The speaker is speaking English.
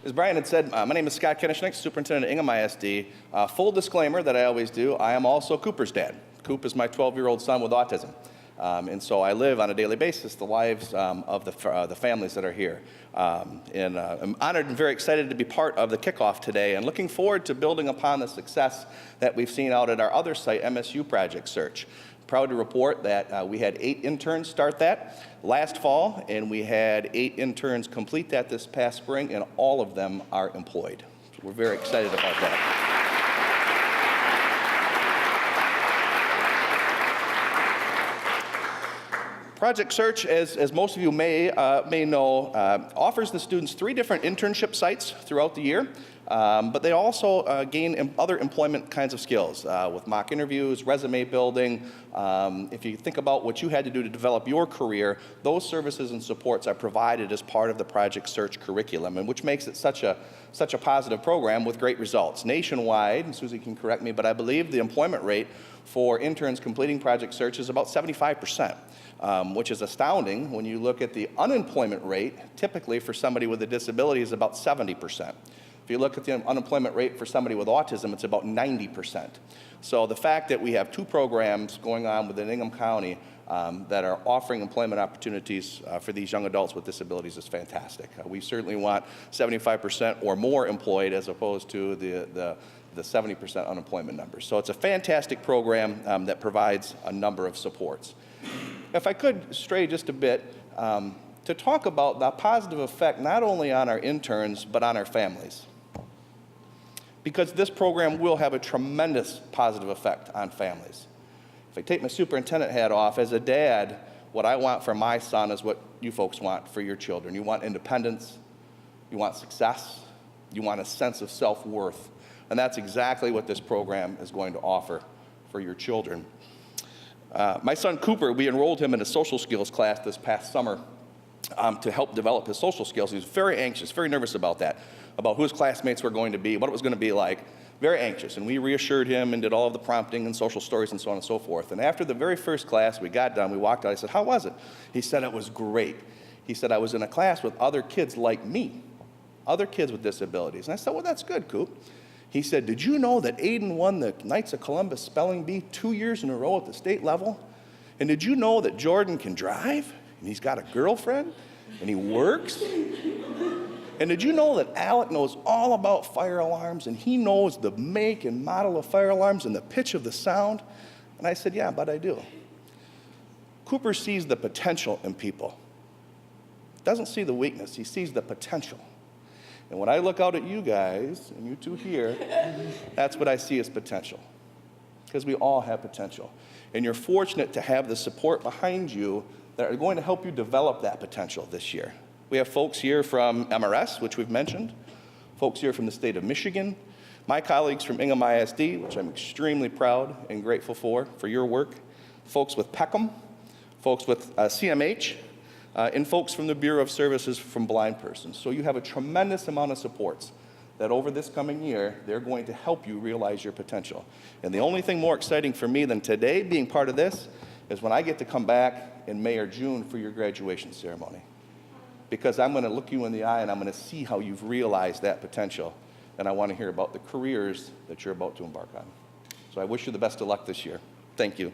As Brian had said, my name is Scott Koenigsknecht, Superintendent at Ingham ISD. Full disclaimer that I always do, I am also Cooper's dad. Coop is my 12-year-old son with autism. And so I live on a daily basis the lives of the families that are here. I'm honored and very excited to be part of the kickoff today and looking forward to building upon the success that we've seen out at our other site, MSU Project Search. Proud to report that we had 8 interns start that last fall, and we had 8 interns complete that this past spring, and all of them are employed. So we're very excited about that. Project Search, as most of you may know, offers the students 3 different internship sites throughout the year, but they also gain other employment kinds of skills with mock interviews, resume building. If you think about what you had to do to develop your career, those services and supports are provided as part of the Project Search curriculum, and which makes it such a positive program with great results. Nationwide, and Susie can correct me, but I believe the employment rate for interns completing Project Search is about 75%. Which is astounding when you look at the unemployment rate, typically for somebody with a disability is about 70%. If you look at the unemployment rate for somebody with autism, it's about 90%. So the fact that we have 2 programs going on within Ingham County that are offering employment opportunities for these young adults with disabilities is fantastic. We certainly want 75% or more employed as opposed to the 70% unemployment numbers. So it's a fantastic program that provides a number of supports. If I could stray just a bit to talk about the positive effect not only on our interns but on our families, because this program will have a tremendous positive effect on families. If I take my superintendent hat off, as a dad, what I want for my son is what you folks want for your children. You want independence, you want success, you want a sense of self-worth, and that's exactly what this program is going to offer for your children. My son Cooper, we enrolled him in a social skills class this past summer to help develop his social skills. He was very anxious, very nervous about that, about who his classmates were going to be, what it was going to be like, very anxious. And we reassured him and did all of the prompting and social stories and so on and so forth. And after the very first class we got done, we walked out, I said, "How was it?" He said, "It was great." He said, "I was in a class with other kids like me, other kids with disabilities." And I said, "Well, that's good, Coop." He said, "Did you know that Aiden won the Knights of Columbus Spelling Bee 2 years in a row at the state level? And did you know that Jordan can drive? And he's got a girlfriend? And he works? And did you know that Alec knows all about fire alarms? And he knows the make and model of fire alarms and the pitch of the sound?" And I said, "Yeah, but I do." Cooper sees the potential in people. Doesn't see the weakness, he sees the potential. And when I look out at you guys, and you two here, that's what I see as potential. Because we all have potential. And you're fortunate to have the support behind you that are going to help you develop that potential this year. We have folks here from MRS, which we've mentioned, folks here from the state of Michigan, my colleagues from Ingham ISD, which I'm extremely proud and grateful for your work, folks with Peckham, folks with CMH, and folks from the Bureau of Services from Blind Persons. So you have a tremendous amount of supports that over this coming year, they're going to help you realize your potential. And the only thing more exciting for me than today being part of this is when I get to come back in May or June for your graduation ceremony. Because I'm going to look you in the eye and I'm going to see how you've realized that potential. And I want to hear about the careers that you're about to embark on. So I wish you the best of luck this year. Thank you.